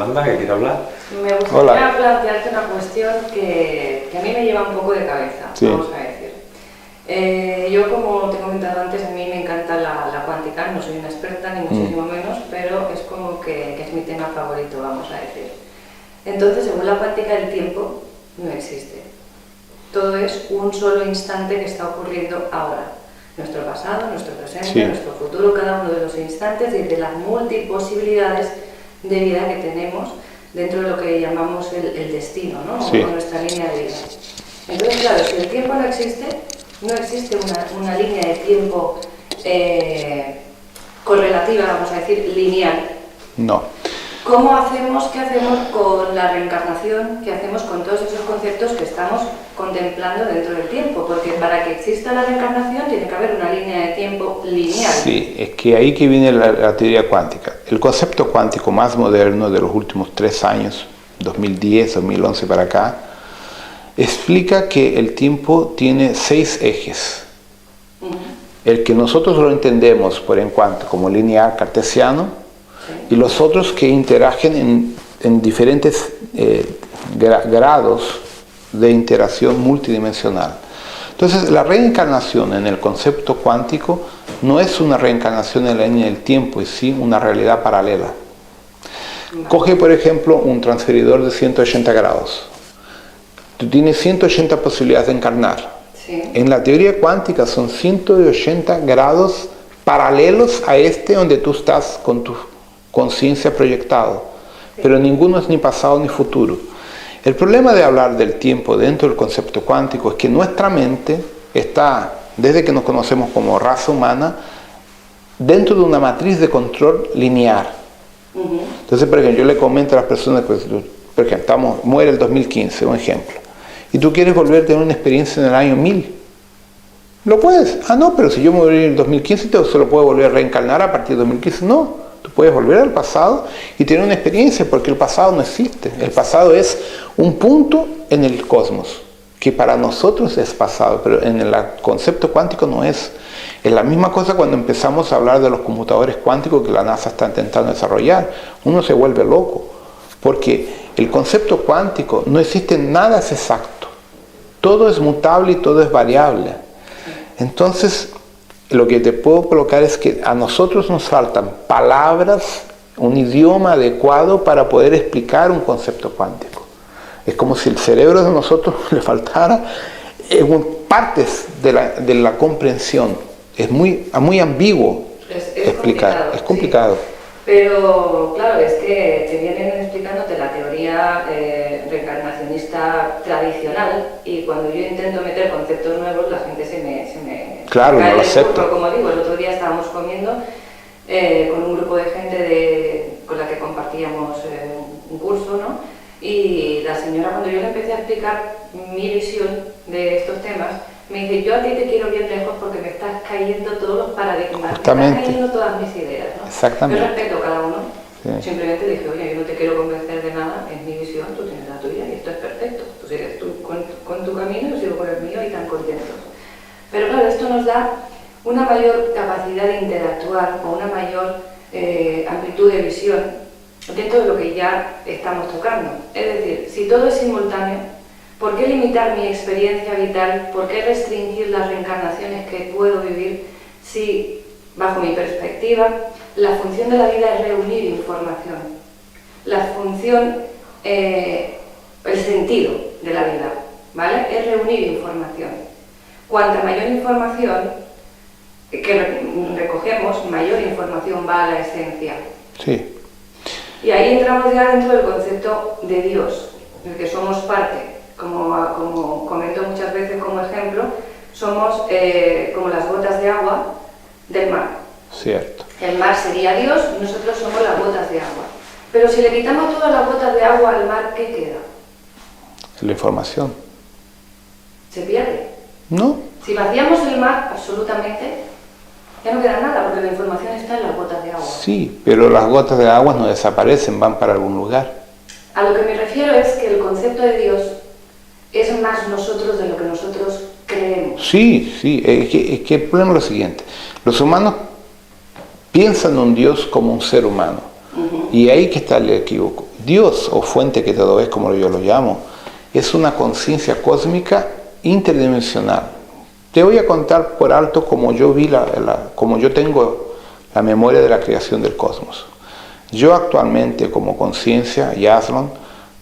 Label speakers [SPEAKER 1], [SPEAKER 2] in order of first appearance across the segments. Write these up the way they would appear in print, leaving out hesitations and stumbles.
[SPEAKER 1] Yolanda, que quiere hablar.
[SPEAKER 2] Me gustaría plantearte una cuestión que a mí me lleva un poco de cabeza,
[SPEAKER 3] sí.
[SPEAKER 2] Vamos a decir. Yo, como te he comentado antes, a mí me encanta la cuántica, no soy una experta ni muchísimo menos, pero es como que es mi tema favorito, vamos a decir. Entonces, según la cuántica, el tiempo no existe. Todo es un solo instante que está ocurriendo ahora. Nuestro pasado, nuestro presente,
[SPEAKER 3] sí.
[SPEAKER 2] nuestro futuro, cada uno de los instantes y de las multiposibilidades de vida que tenemos dentro de lo que llamamos el destino, ¿no?
[SPEAKER 3] Sí.
[SPEAKER 2] O nuestra línea de vida. Entonces, claro, si el tiempo no existe una línea de tiempo correlativa, vamos a decir, lineal.
[SPEAKER 3] No.
[SPEAKER 2] ¿Cómo hacemos, qué hacemos con la reencarnación? ¿Qué hacemos con todos esos conceptos que estamos contemplando dentro del tiempo? Porque para que exista la reencarnación tiene que haber una línea de tiempo lineal.
[SPEAKER 3] Sí, es que ahí que viene la teoría cuántica. El concepto cuántico más moderno de los últimos 3 años, 2010, 2011 para acá, explica que el tiempo tiene 6 ejes. El que nosotros lo entendemos por en cuanto como lineal cartesiano, y los otros que interagen en diferentes grados de interacción multidimensional. Entonces, la reencarnación en el concepto cuántico no es una reencarnación en la línea del tiempo, es sí una realidad paralela. Coge, por ejemplo, un transferidor de 180 grados. Tú tienes 180 posibilidades de encarnar.
[SPEAKER 2] Sí.
[SPEAKER 3] En la teoría cuántica son 180 grados paralelos a este donde tú estás con tu conciencia proyectado, pero ninguno es ni pasado ni futuro. El problema de hablar del tiempo dentro del concepto cuántico es que nuestra mente está, desde que nos conocemos como raza humana, dentro de una matriz de control lineal. Entonces, por ejemplo, yo le comento a las personas, pues, por ejemplo, muere el 2015, un ejemplo, y tú quieres volver a tener una experiencia en el año 1000. ¿Lo puedes? Ah, no, pero si yo morí en el 2015, solo puedo volver a reencarnar a partir de 2015. No. Tú puedes volver al pasado y tener una experiencia, porque el pasado no existe. El pasado es un punto en el cosmos, que para nosotros es pasado, pero en el concepto cuántico no es. Es la misma cosa cuando empezamos a hablar de los computadores cuánticos que la NASA está intentando desarrollar. Uno se vuelve loco, porque el concepto cuántico no existe nada es exacto. Todo es mutable y todo es variable. Entonces, lo que te puedo colocar es que a nosotros nos faltan palabras, un idioma adecuado para poder explicar un concepto cuántico. Es como si el cerebro de nosotros le faltara partes de la comprensión. Es muy ambiguo explicar. Es complicado.
[SPEAKER 2] Sí. Pero claro, es que te vienen explicándote la teoría reencarnacionista tradicional, y cuando yo intento meter conceptos nuevos, la gente se me
[SPEAKER 3] claro, no lo acepta.
[SPEAKER 2] Como digo, el otro día estábamos comiendo con un grupo de gente con la que compartíamos un curso, ¿no? Y la señora, cuando yo le empecé a explicar mi visión de estos temas, me dice: yo a ti te quiero bien lejos porque me estás cayendo todos los paradigmas, me están cayendo todas mis ideas, ¿no?
[SPEAKER 3] Exactamente.
[SPEAKER 2] Yo respeto a cada uno.
[SPEAKER 3] Sí.
[SPEAKER 2] Simplemente dije: oye, yo no te quiero convencer de nada, es mi visión, tú tienes la tuya y esto es perfecto. Tú sigues con tu camino, yo sigo con el mío y tan contentos. Pero claro, esto nos da una mayor capacidad de interactuar o una mayor amplitud de visión dentro de lo que ya estamos tocando. Es decir, si todo es simultáneo, ¿por qué limitar mi experiencia vital? ¿Por qué restringir las reencarnaciones que puedo vivir si, bajo mi perspectiva, la función de la vida es reunir información? La función, el sentido de la vida, ¿vale? Es reunir información. Cuanta mayor información que recogemos, mayor información va a la esencia.
[SPEAKER 3] Sí.
[SPEAKER 2] Y ahí entramos ya dentro del concepto de Dios, del que somos parte. Como comento muchas veces como ejemplo, somos como las gotas de agua del mar.
[SPEAKER 3] Cierto.
[SPEAKER 2] El mar sería Dios y nosotros somos las gotas de agua. Pero si le quitamos todas las gotas de agua al mar, ¿qué queda?
[SPEAKER 3] La información.
[SPEAKER 2] ¿Se pierde?
[SPEAKER 3] No.
[SPEAKER 2] Si vaciamos el mar absolutamente, ya no queda nada, porque la información está en las gotas de agua.
[SPEAKER 3] Sí, pero las gotas de agua no desaparecen, van para algún lugar.
[SPEAKER 2] A lo que me refiero es que el concepto de Dios es más nosotros de lo que nosotros creemos.
[SPEAKER 3] Sí, es que el problema es lo siguiente. Los humanos piensan en un Dios como un ser humano. Y ahí que está el equívoco. Dios, o fuente que todo es, como yo lo llamo, es una conciencia cósmica interdimensional. Te voy a contar por alto cómo yo vi cómo yo tengo la memoria de la creación del cosmos. Yo actualmente, como conciencia, Yaslon,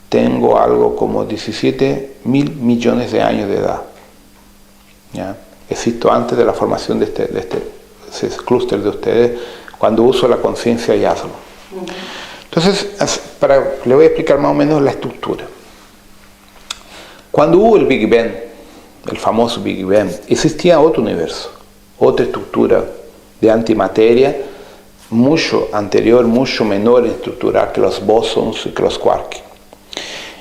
[SPEAKER 3] tengo algo como 17.000 millones de años de edad. ¿Ya? Existo antes de la formación de ese clúster de ustedes, cuando uso la conciencia Yaslon. Entonces, le voy a explicar más o menos la estructura. Cuando hubo el Big Bang, el famoso Big Bang, existía otro universo, otra estructura de antimateria, mucho anterior, mucho menor en estructura que los bosons y que los quarks.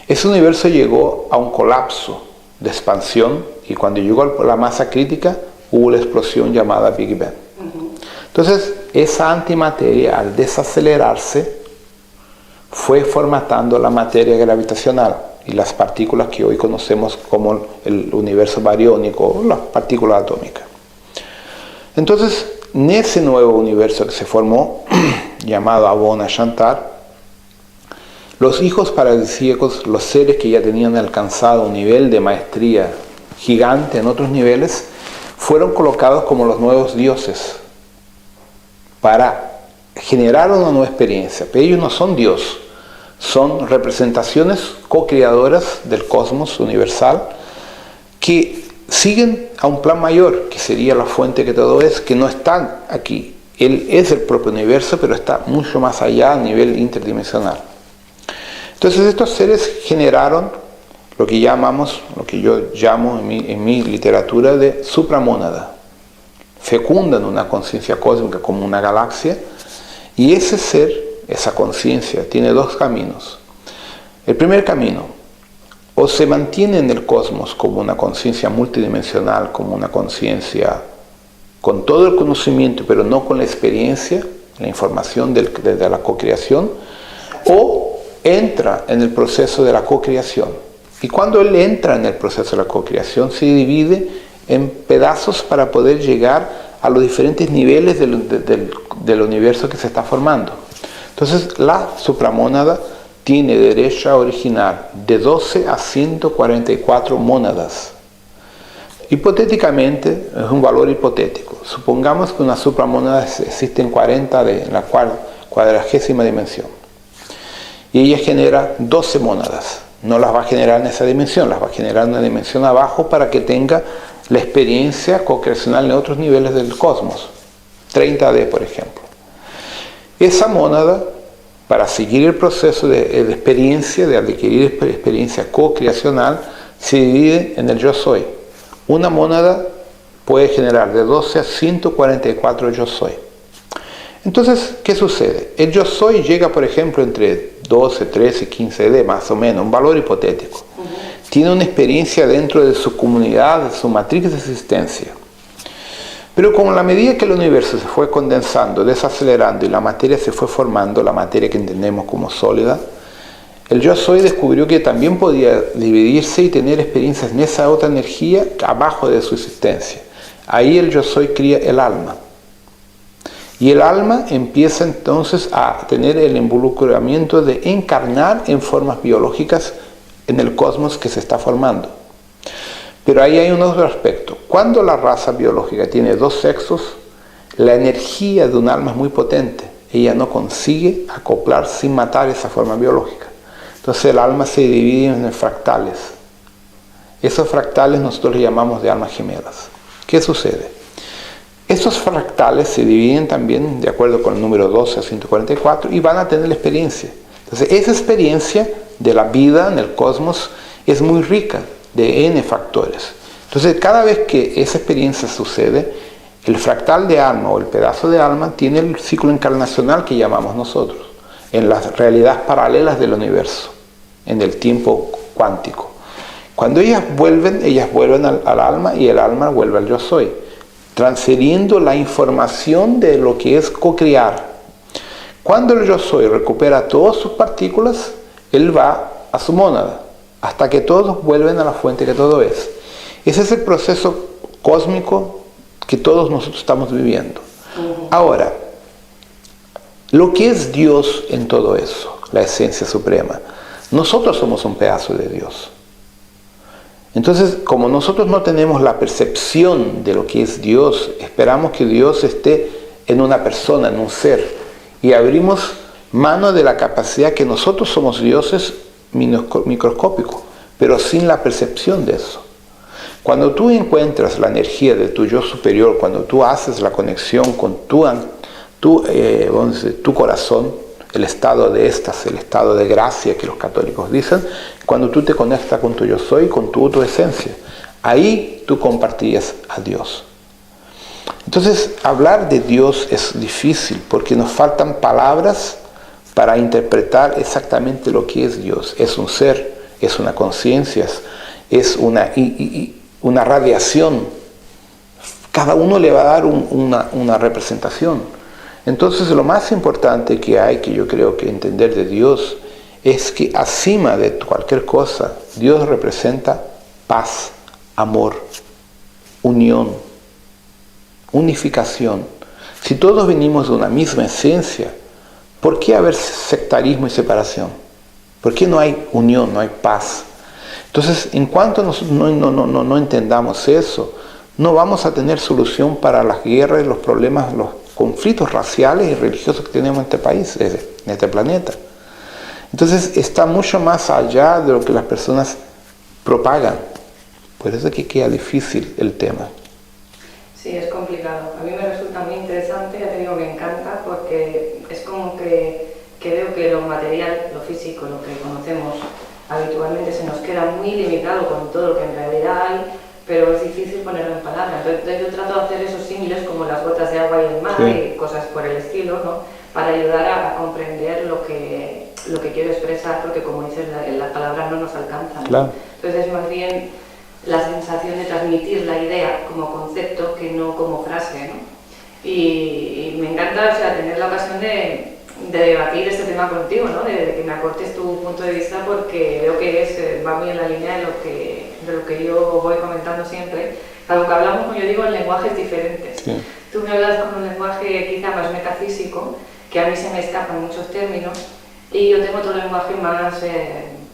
[SPEAKER 3] Ese universo llegó a un colapso de expansión, y cuando llegó a la masa crítica hubo la explosión llamada Big Bang. Entonces, esa antimateria, al desacelerarse, fue formatando la materia gravitacional y las partículas que hoy conocemos como el universo bariónico o las partículas atómicas. Entonces, en ese nuevo universo que se formó, llamado Abona Shantar, los hijos paradisíacos, los seres que ya tenían alcanzado un nivel de maestría gigante en otros niveles, fueron colocados como los nuevos dioses para generar una nueva experiencia. Pero ellos no son Dios, son representaciones co-creadoras del cosmos universal que siguen a un plan mayor, que sería la fuente que todo es, que no están aquí. Él es el propio universo, pero está mucho más allá a nivel interdimensional. Entonces estos seres generaron lo que yo llamo en mi literatura de supramónada. Fecundan una conciencia cósmica como una galaxia, y ese ser, esa conciencia, tiene dos caminos. El primer camino, o se mantiene en el cosmos como una conciencia multidimensional, como una conciencia con todo el conocimiento, pero no con la experiencia, la información de la co-creación, o entra en el proceso de la co-creación. Y cuando él entra en el proceso de la co-creación, se divide en pedazos para poder llegar a los diferentes niveles del universo que se está formando. Entonces, la supramónada tiene derecho a originar de 12 a 144 mónadas. Hipotéticamente, es un valor hipotético. Supongamos que una supramónada existe en 40 en la 40ª dimensión. Y ella genera 12 mónadas. No las va a generar en esa dimensión, las va a generar en una dimensión abajo para que tenga la experiencia co-creacional en otros niveles del cosmos. 30D, por ejemplo. Esa mónada, para seguir el proceso de experiencia, de adquirir experiencia co-creacional, se divide en el yo soy. Una mónada puede generar de 12 a 144 yo soy. Entonces, ¿qué sucede? El yo soy llega, por ejemplo, entre 12, 13, 15D, más o menos, un valor hipotético. Tiene una experiencia dentro de su comunidad, de su matriz de existencia. Pero con la medida que el universo se fue condensando, desacelerando y la materia se fue formando, la materia que entendemos como sólida, el yo soy descubrió que también podía dividirse y tener experiencias en esa otra energía abajo de su existencia. Ahí el yo soy cría el alma. Y el alma empieza entonces a tener el involucramiento de encarnar en formas biológicas en el cosmos que se está formando. Pero ahí hay un otro aspecto. Cuando la raza biológica tiene dos sexos, la energía de un alma es muy potente. Ella no consigue acoplar sin matar esa forma biológica. Entonces el alma se divide en fractales. Esos fractales nosotros le llamamos de almas gemelas. ¿Qué sucede? Estos fractales se dividen también de acuerdo con el número 12 a 144 y van a tener la experiencia. Entonces esa experiencia de la vida en el cosmos es muy rica de N factores. Entonces cada vez que esa experiencia sucede, el fractal de alma o el pedazo de alma tiene el ciclo encarnacional que llamamos nosotros, en las realidades paralelas del universo, en el tiempo cuántico. Cuando ellas vuelven al alma y el alma vuelve al yo soy, transfiriendo la información de lo que es co-crear. Cuando el yo soy recupera todas sus partículas, él va a su mónada, hasta que todos vuelven a la fuente que todo es. Ese es el proceso cósmico que todos nosotros estamos viviendo. Ahora, lo que es Dios en todo eso, la esencia suprema. Nosotros somos un pedazo de Dios. Entonces, como nosotros no tenemos la percepción de lo que es Dios, esperamos que Dios esté en una persona, en un ser, y abrimos mano de la capacidad que nosotros somos dioses microscópicos, pero sin la percepción de eso. Cuando tú encuentras la energía de tu yo superior, cuando tú haces la conexión con tu corazón, el estado de éxtasis, el estado de gracia que los católicos dicen, cuando tú te conectas con tu yo soy, con tu autoesencia, ahí tú compartías a Dios. Entonces, hablar de Dios es difícil porque nos faltan palabras para interpretar exactamente lo que es Dios. Es un ser, es una conciencia, es una radiación. Cada uno le va a dar una representación. Entonces lo más importante que hay, que yo creo que entender de Dios, es que acima de cualquier cosa, Dios representa paz, amor, unión, unificación. Si todos venimos de una misma esencia, ¿por qué haber sectarismo y separación? ¿Por qué no hay unión, no hay paz? Entonces, en cuanto nosotros no entendamos eso, no vamos a tener solución para las guerras, los problemas, los conflictos raciales y religiosos que tenemos en este país, en este planeta. Entonces está mucho más allá de lo que las personas propagan. Por eso es que queda difícil el tema.
[SPEAKER 2] Sí, es complicado. A mí me resulta muy interesante, ya te digo, me encanta, porque es como que veo que lo material, lo físico, lo que conocemos habitualmente se nos queda muy limitado con todo lo que en realidad hay, pero es difícil ponerlo en palabras. Entonces yo trato de hacer esos símiles como las gotas de agua y el mar, sí, y cosas por el estilo, ¿no? Para ayudar a comprender lo que quiero expresar, porque como dices, las palabras no nos alcanzan.
[SPEAKER 3] Claro.
[SPEAKER 2] Entonces es más bien la sensación de transmitir la idea como concepto que no como frase, ¿no? Y me encanta, o sea, tener la ocasión de debatir este tema contigo, ¿no? De que me aportes tu punto de vista, porque veo que va muy en la línea de lo que yo voy comentando siempre. Claro, que hablamos, como yo digo, en lenguajes diferentes. Sí. Tú me hablas con un lenguaje quizá más metafísico, que a mí se me escapan muchos términos, y yo tengo otro lenguaje más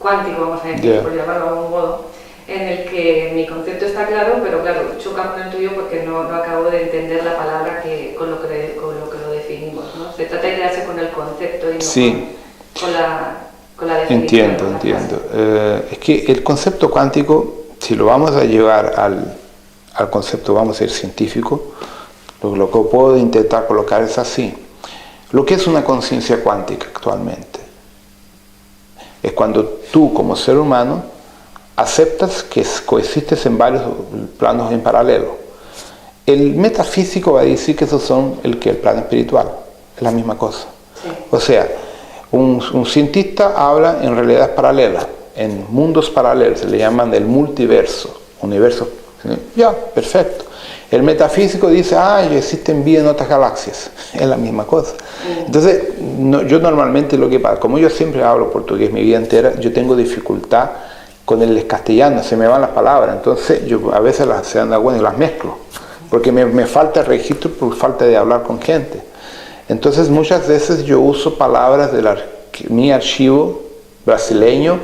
[SPEAKER 2] cuántico, vamos a decir, por llamarlo de algún modo, en el que mi concepto está claro, pero claro, choca con el tuyo porque no acabo de entender la palabra con lo que lo definimos, ¿no? Se trata de quedarse con el concepto y no
[SPEAKER 3] sí,
[SPEAKER 2] con la definición.
[SPEAKER 3] Entiendo. Es que el concepto cuántico, si lo vamos a llevar al concepto, vamos a ir científico, lo que puedo intentar colocar es así. Lo que es una conciencia cuántica actualmente es cuando tú como ser humano aceptas que coexistes en varios planos en paralelo. El metafísico va a decir que esos son el plano espiritual, es la misma cosa. Sí. O sea, un cientista habla en realidades paralelas, en mundos paralelos, se le llaman el multiverso, universo. Ya, perfecto. El metafísico dice, existen vidas en otras galaxias, es la misma cosa. Entonces, yo normalmente como yo siempre hablo portugués mi vida entera, yo tengo dificultad con el castellano, se me van las palabras, entonces yo a veces se dan cuenta y las mezclo, porque me falta el registro por falta de hablar con gente. Entonces muchas veces yo uso palabras de mi archivo brasileño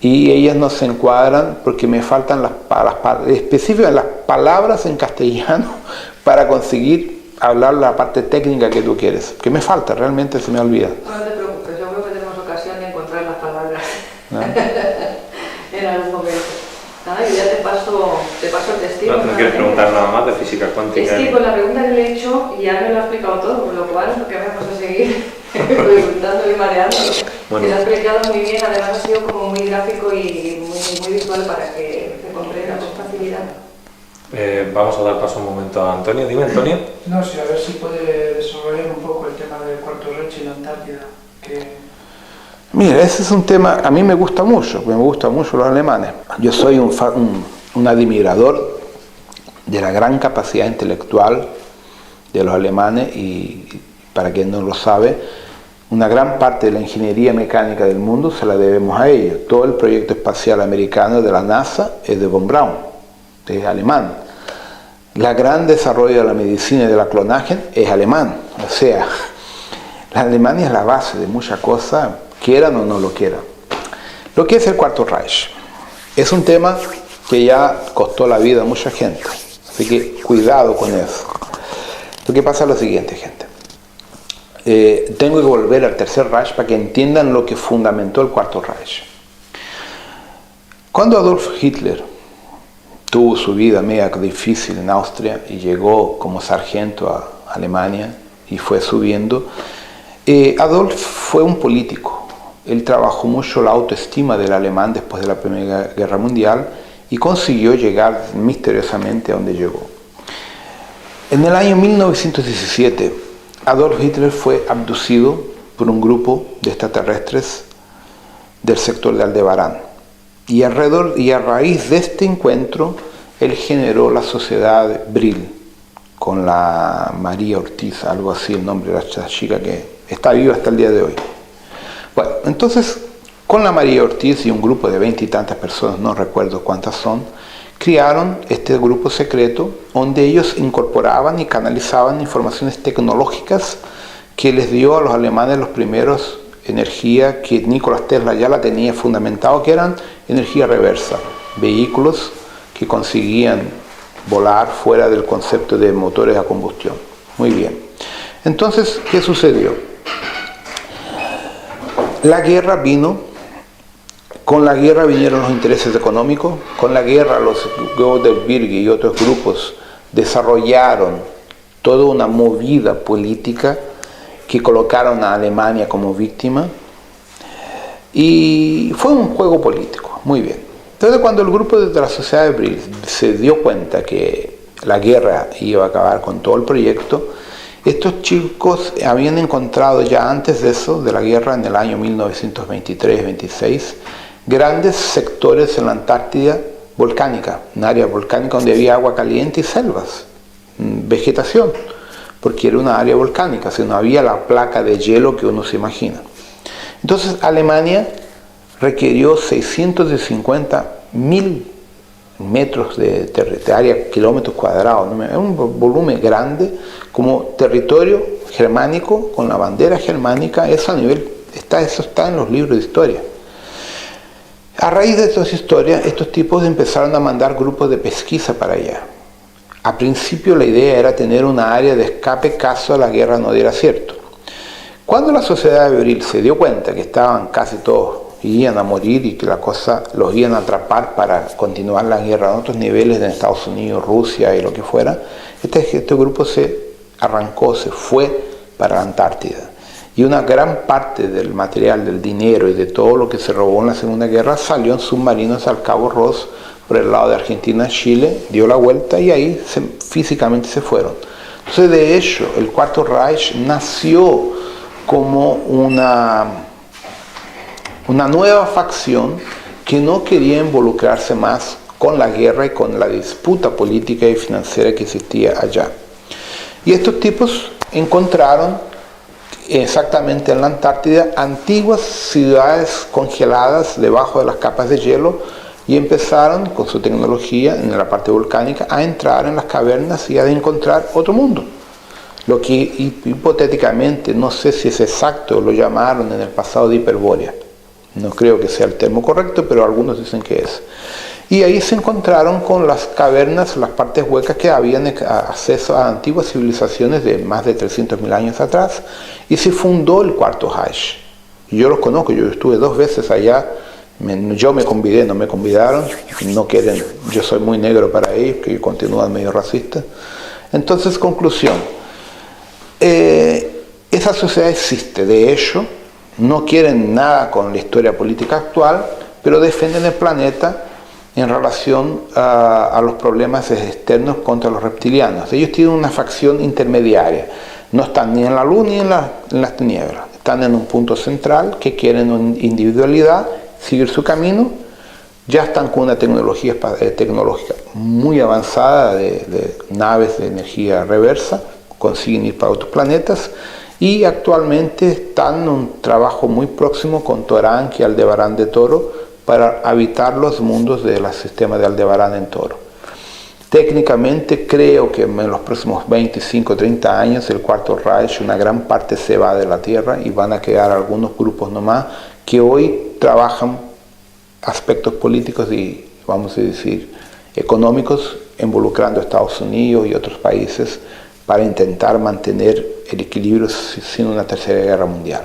[SPEAKER 3] y ellas no se encuadran porque me faltan específicas las palabras en castellano para conseguir hablar la parte técnica que tú quieres, que me falta, realmente se me olvida.
[SPEAKER 2] No te preocupes, yo creo que tenemos ocasión de encontrar las palabras. ¿No? En algún momento. Nada, yo ya te paso el testigo.
[SPEAKER 1] No quieres preguntar nada más de física cuántica.
[SPEAKER 2] Es que con la pregunta que le he hecho ya me lo ha explicado todo, con lo cual lo que vamos a seguir preguntando y mareándolo. Bueno. Te lo has explicado muy bien, además ha sido como muy gráfico y muy visual para que se comprenda con facilidad.
[SPEAKER 1] Vamos a dar paso un momento a Antonio. Dime, Antonio.
[SPEAKER 4] No, sí, a ver si puede desarrollar un poco el tema del Cuarto Reich y la Antártida.
[SPEAKER 3] Mira, ese es un tema, a mí me gusta mucho los alemanes. Yo soy un admirador de la gran capacidad intelectual de los alemanes y, para quien no lo sabe, una gran parte de la ingeniería mecánica del mundo se la debemos a ellos. Todo el proyecto espacial americano de la NASA es de von Braun, es alemán. El gran desarrollo de la medicina y de la clonaje es alemán. O sea, la Alemania es la base de muchas cosas quieran o no lo quieran. Lo que es el Cuarto Reich es un tema que ya costó la vida a mucha gente, así que cuidado con eso. Lo que pasa es lo siguiente, gente. Tengo que volver al Tercer Reich para que entiendan lo que fundamentó el Cuarto Reich. Cuando Adolf Hitler tuvo su vida media difícil en Austria y llegó como sargento a Alemania y fue subiendo, Adolf fue un político. Él trabajó mucho la autoestima del alemán después de la Primera Guerra Mundial y consiguió llegar misteriosamente a donde llegó. En el año 1917, Adolf Hitler fue abducido por un grupo de extraterrestres del sector de Aldebarán. Y a raíz de este encuentro, él generó la sociedad Brill, con la María Ortiz, algo así el nombre de la chica que está viva hasta el día de hoy. Bueno, entonces, con la María Ortiz y un grupo de 20 y tantas personas, no recuerdo cuántas son, crearon este grupo secreto donde ellos incorporaban y canalizaban informaciones tecnológicas que les dio a los alemanes los primeros energía que Nikola Tesla ya la tenía fundamentado, que eran energía reversa, vehículos que conseguían volar fuera del concepto de motores a combustión. Muy bien. Entonces, ¿qué sucedió? La guerra vino, con la guerra vinieron los intereses económicos, con la guerra los Goebbels y otros grupos desarrollaron toda una movida política que colocaron a Alemania como víctima y fue un juego político, muy bien. Entonces cuando el grupo de la sociedad de Brill se dio cuenta que la guerra iba a acabar con todo el proyecto, estos chicos habían encontrado ya antes de eso, de la guerra en el año 1923-26, grandes sectores en la Antártida volcánica, un área volcánica donde había agua caliente y selvas, vegetación, porque era una área volcánica, si no había la placa de hielo que uno se imagina. Entonces Alemania requirió 650.000 metros de área, kilómetros cuadrados, es un volumen grande como territorio germánico con la bandera germánica. Eso a nivel, eso está en los libros de historia. A raíz de toda esa historia, estos tipos empezaron a mandar grupos de pesquisa para allá. A principio la idea era tener una área de escape caso la guerra no diera cierto. Cuando la sociedad de Brill se dio cuenta que estaban casi todos iban a morir y que la cosa los iban a atrapar para continuar la guerra en otros niveles en Estados Unidos, Rusia y lo que fuera, este grupo se arrancó, se fue para la Antártida. Y una gran parte del material, del dinero y de todo lo que se robó en la Segunda Guerra salió en submarinos al Cabo Ross por el lado de Argentina, Chile, dio la vuelta y ahí físicamente se fueron. Entonces, de hecho, el Cuarto Reich nació como una nueva facción que no quería involucrarse más con la guerra y con la disputa política y financiera que existía allá. Y estos tipos encontraron exactamente en la Antártida antiguas ciudades congeladas debajo de las capas de hielo y empezaron con su tecnología en la parte volcánica a entrar en las cavernas y a encontrar otro mundo. Lo que hipotéticamente, no sé si es exacto, lo llamaron en el pasado de Hiperbórea. No creo que sea el termo correcto, pero algunos dicen que es. Y ahí se encontraron con las cavernas, las partes huecas que habían acceso a antiguas civilizaciones de más de 300.000 años atrás, y se fundó el Cuarto Reich. Y yo los conozco, yo estuve 2 veces allá, yo me convidé, no me convidaron, no quieren, yo soy muy negro para ellos, que continúan medio racistas. Entonces, conclusión, esa sociedad existe, de hecho, no quieren nada con la historia política actual, pero defienden el planeta en relación a los problemas externos contra los reptilianos. Ellos tienen una facción intermediaria, no están ni en la luz ni en las tinieblas, están en un punto central que quieren una individualidad, seguir su camino, ya están con una tecnología tecnológica muy avanzada de naves de energía reversa, consiguen ir para otros planetas, y actualmente están en un trabajo muy próximo con Toranque y Aldebarán de Toro para habitar los mundos del sistema de Aldebarán en Toro. Técnicamente creo que en los próximos 25 30 años el Cuarto Reich, una gran parte se va de la Tierra y van a quedar algunos grupos nomás que hoy trabajan aspectos políticos y, vamos a decir, económicos, involucrando a Estados Unidos y otros países para intentar mantener el equilibrio sin una tercera guerra mundial.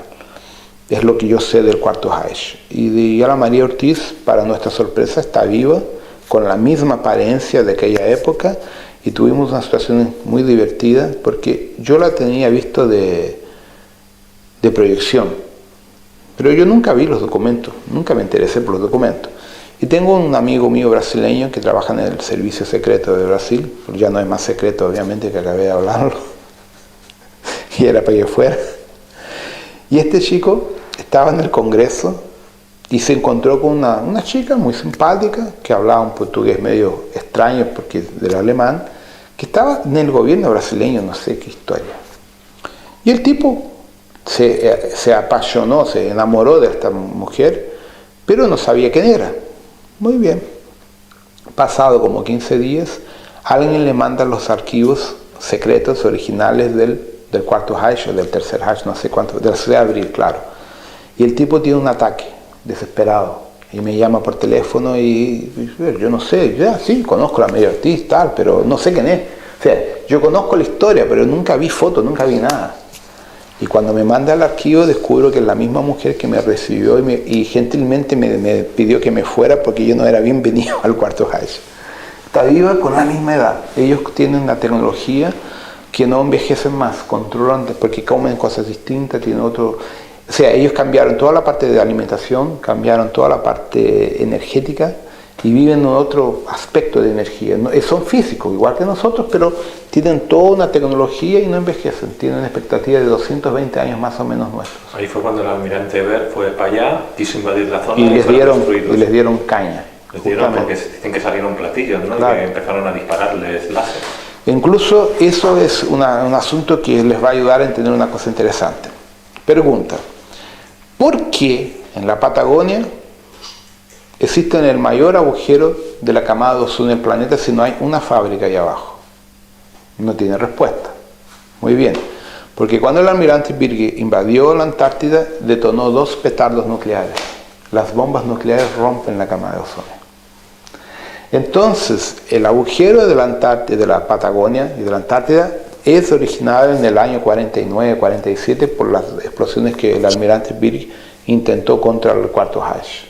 [SPEAKER 3] Es lo que yo sé del Cuarto Reich. Y Ana María Ortiz, para nuestra sorpresa, está viva, con la misma apariencia de aquella época, y tuvimos una situación muy divertida, porque yo la tenía visto de proyección, pero yo nunca vi los documentos, nunca me interesé por los documentos. Y tengo un amigo mío brasileño que trabaja en el servicio secreto de Brasil, ya no es más secreto obviamente, que acabé de hablarlo, y era para que fuera. Y este chico estaba en el Congreso y se encontró con una chica muy simpática, que hablaba un portugués medio extraño porque del alemán, que estaba en el gobierno brasileño, no sé qué historia. Y el tipo se apasionó, se enamoró de esta mujer, pero no sabía quién era. Muy bien. Pasado como 15 días, alguien le manda los archivos secretos originales del Cuarto Reich o del Tercer Reich, no sé cuánto, del 6 de abril, claro. Y el tipo tiene un ataque desesperado y me llama por teléfono y yo no sé, ya sí, conozco a la María Ortiz, tal, pero no sé quién es. O sea, yo conozco la historia, pero nunca vi fotos, nunca vi nada. Y cuando me manda el archivo descubro que es la misma mujer que me recibió y gentilmente me pidió que me fuera porque yo no era bienvenido al Cuarto Reich. Está viva con la misma edad. Ellos tienen una tecnología que no envejecen más, controlan, porque comen cosas distintas, tienen otro... O sea, ellos cambiaron toda la parte de alimentación, cambiaron toda la parte energética y viven en otro aspecto de energía. Son físicos, igual que nosotros, pero tienen toda una tecnología y no envejecen. Tienen una expectativa de 220 años más o menos nuestros.
[SPEAKER 1] Ahí fue cuando el almirante Eber fue para allá, quiso invadir la zona
[SPEAKER 3] y les dieron caña.
[SPEAKER 1] Les dieron porque dicen que salieron platillos, ¿no? Claro. Y que empezaron a dispararles láser.
[SPEAKER 3] Incluso eso es un asunto que les va a ayudar a entender una cosa interesante. Pregunta, ¿por qué en la Patagonia existe el mayor agujero de la camada de ozono del planeta si no hay una fábrica ahí abajo? No tiene respuesta. Muy bien, porque cuando el almirante Birge invadió la Antártida, detonó 2 petardos nucleares. Las bombas nucleares rompen la camada de ozono. Entonces, el agujero de la Antártida, de la Patagonia y de la Antártida es originado en el año 49-47 por las explosiones que el almirante Birge intentó contra el Cuarto Reich.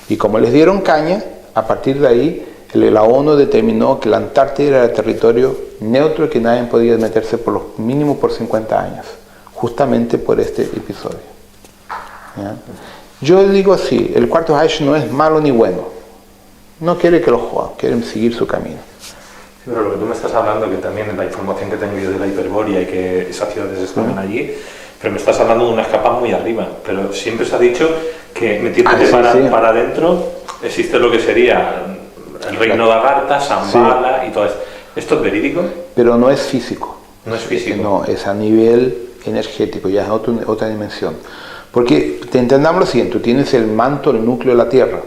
[SPEAKER 3] Y como les dieron caña, a partir de ahí la ONU determinó que la Antártida era territorio neutro, que nadie podía meterse por lo mínimo por 50 años, justamente por este episodio. ¿Ya? Yo digo así, el Cuarto Reich no es malo ni bueno, no quiere que lo jueguen, quieren seguir su camino.
[SPEAKER 1] Sí, pero lo que tú me estás hablando, que también en la información que tengo yo de la Hiperbórea y que esas ciudades estaban allí, pero me estás hablando de una capa muy arriba, pero siempre se ha dicho que metiéndote para adentro existe lo que sería el reino de Agartha, Shambhala y todo esto. ¿Esto es verídico?
[SPEAKER 3] Pero no es físico.
[SPEAKER 1] No es físico.
[SPEAKER 3] No, es a nivel energético, ya es otra dimensión. Porque entendamos lo siguiente, tú tienes el manto, el núcleo de la Tierra.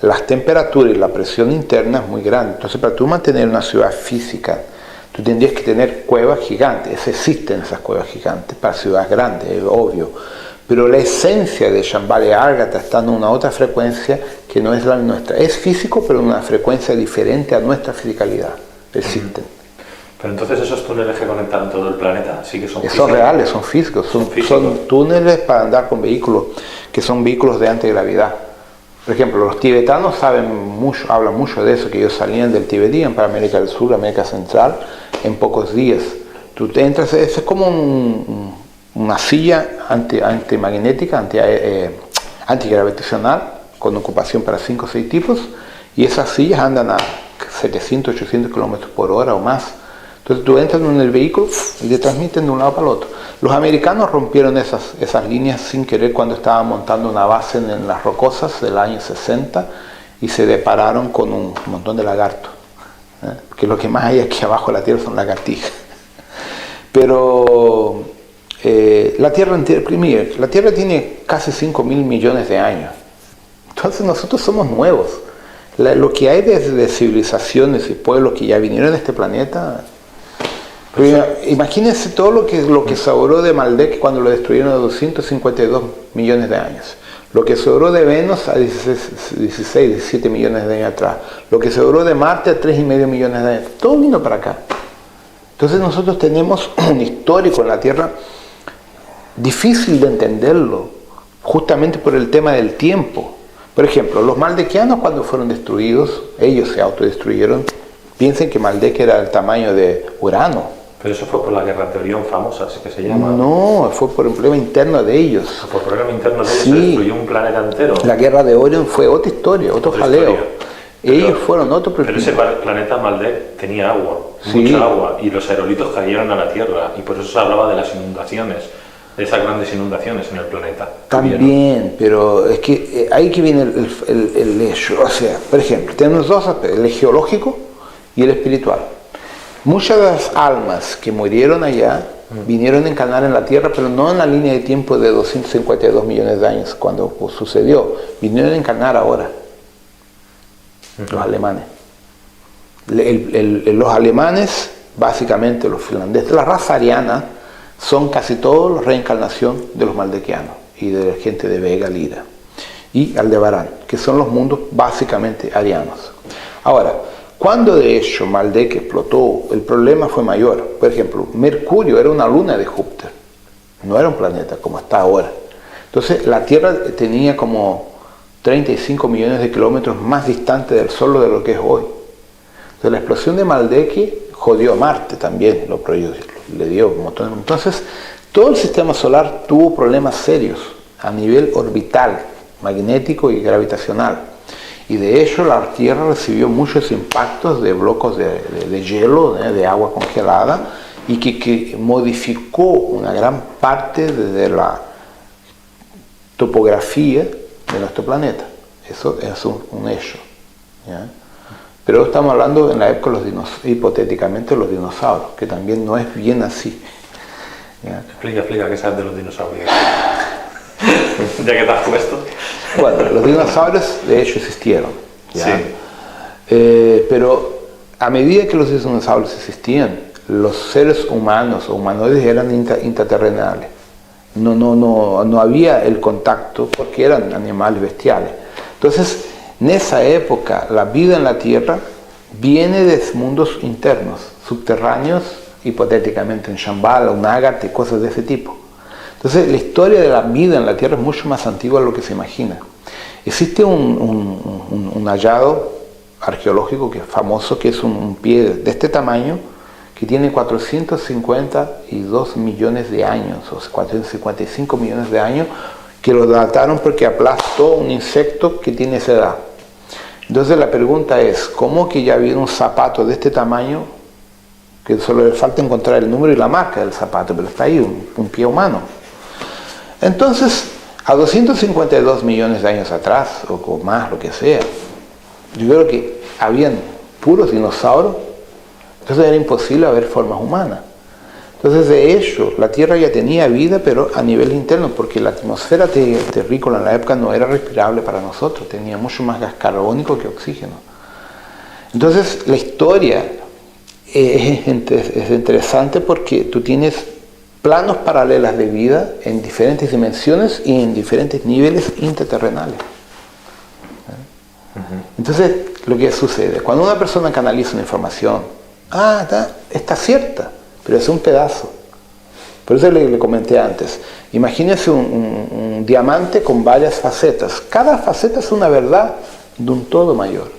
[SPEAKER 3] Las temperaturas y la presión interna es muy grande. Entonces, para tú mantener una ciudad física, tú tendrías que tener cuevas gigantes. Existen esas cuevas gigantes para ciudades grandes, es obvio. Pero la esencia de Shambhala y Agartha está en una otra frecuencia que no es la nuestra. Es físico, pero en una frecuencia diferente a nuestra fisicalidad. Existen.
[SPEAKER 1] Pero entonces esos túneles que conectan todo el planeta sí que son físicos.
[SPEAKER 3] Son reales, son físicos. Son túneles para andar con vehículos, que son vehículos de antigravedad. Por ejemplo, los tibetanos hablan mucho de eso, que ellos salían del Tíbet y iban para América del Sur, América Central, en pocos días. Tú te entras, es como una silla antimagnética, antigravitacional, con ocupación para 5 o 6 tipos, y esas sillas andan a 700, 800 kilómetros por hora o más. Entonces tú entras en el vehículo y te transmiten de un lado para el otro. Los americanos rompieron esas líneas sin querer cuando estaban montando una base en las Rocosas del año 60 y se depararon con un montón de lagartos. Que lo que más hay aquí abajo de la Tierra son lagartijas. Pero la Tierra tiene casi 5.000 millones de años. Entonces nosotros somos nuevos. Lo que hay de civilizaciones y pueblos que ya vinieron a este planeta... Imagínense todo lo que se obró de Maldek cuando lo destruyeron a 252 millones de años. Lo que sobró de Venus a 16, 17 millones de años atrás. Lo que sobró de Marte a 3,5 millones de años. Todo vino para acá. Entonces nosotros tenemos un histórico en la Tierra difícil de entenderlo, justamente por el tema del tiempo. Por ejemplo, los maldequianos cuando fueron destruidos, ellos se autodestruyeron. Piensen que Maldek era del tamaño de Urano.
[SPEAKER 1] Pero eso fue por la guerra de Orión famosa, así que se llama.
[SPEAKER 3] No, fue por un problema interno de ellos.
[SPEAKER 1] Por problema interno de ellos
[SPEAKER 3] Sí.
[SPEAKER 1] se destruyó un planeta entero.
[SPEAKER 3] La guerra de Orión fue otra historia, otro jaleo. Ellos fueron otro
[SPEAKER 1] Pero ese planeta Maldek tenía agua,
[SPEAKER 3] Sí.
[SPEAKER 1] mucha agua, y los aerolitos cayeron a la Tierra, y por eso se hablaba de las inundaciones, de esas grandes inundaciones en el planeta.
[SPEAKER 3] También, pero es que ahí que viene el hecho. O sea, por ejemplo, tenemos dos aspectos, el geológico y el espiritual. Muchas de las almas que murieron allá vinieron a encarnar en la Tierra, pero no en la línea de tiempo de 252 millones de años, cuando sucedió. Vinieron a encarnar ahora, los alemanes. Los alemanes, básicamente los finlandeses, la raza ariana, son casi todos la reencarnación de los maldequianos y de la gente de Vega, Lira y Aldebarán, que son los mundos básicamente arianos. Ahora, cuando de hecho Maldek explotó, el problema fue mayor. Por ejemplo, Mercurio era una luna de Júpiter, no era un planeta como está ahora. Entonces la Tierra tenía como 35 millones de kilómetros más distante del Sol de lo que es hoy. Entonces la explosión de Maldek jodió a Marte también, le dio un montón. Entonces todo el sistema solar tuvo problemas serios a nivel orbital, magnético y gravitacional. Y de hecho la Tierra recibió muchos impactos de blocos de hielo, de agua congelada, y que modificó una gran parte de la topografía de nuestro planeta. Eso es un hecho, ¿ya? Pero estamos hablando en la época de hipotéticamente los dinosaurios, que también no es bien así, ¿ya?
[SPEAKER 1] Explica, ¿qué sabes de los dinosaurios? Ya que te has puesto.
[SPEAKER 3] Bueno, los dinosaurios de hecho existieron, ¿ya?
[SPEAKER 1] Sí.
[SPEAKER 3] Pero a medida que los dinosaurios existían, los seres humanos o humanoides eran intraterrenales. No había el contacto porque eran animales bestiales. Entonces, en esa época, la vida en la Tierra viene de mundos internos, subterráneos, hipotéticamente en Shambhala, Unagat y cosas de ese tipo. Entonces, la historia de la vida en la Tierra es mucho más antigua de lo que se imagina. Existe un hallado arqueológico que es famoso, que es un pie de este tamaño, que tiene 452 millones de años, o 455 millones de años, que lo dataron porque aplastó un insecto que tiene esa edad. Entonces la pregunta es, ¿cómo que ya había un zapato de este tamaño, que solo le falta encontrar el número y la marca del zapato, pero está ahí, un pie humano? Entonces, a 252 millones de años atrás, o más, lo que sea, yo creo que habían puros dinosaurios, entonces era imposible haber formas humanas. Entonces, de hecho, la Tierra ya tenía vida, pero a nivel interno, porque la atmósfera terrícola en la época no era respirable para nosotros, tenía mucho más gas carbónico que oxígeno. Entonces, la historia es interesante porque tú tienes planos paralelos de vida en diferentes dimensiones y en diferentes niveles intraterrenales. Entonces, lo que sucede, cuando una persona canaliza una información, está cierta, pero es un pedazo. Por eso le comenté antes, imagínese un diamante con varias facetas. Cada faceta es una verdad de un todo mayor.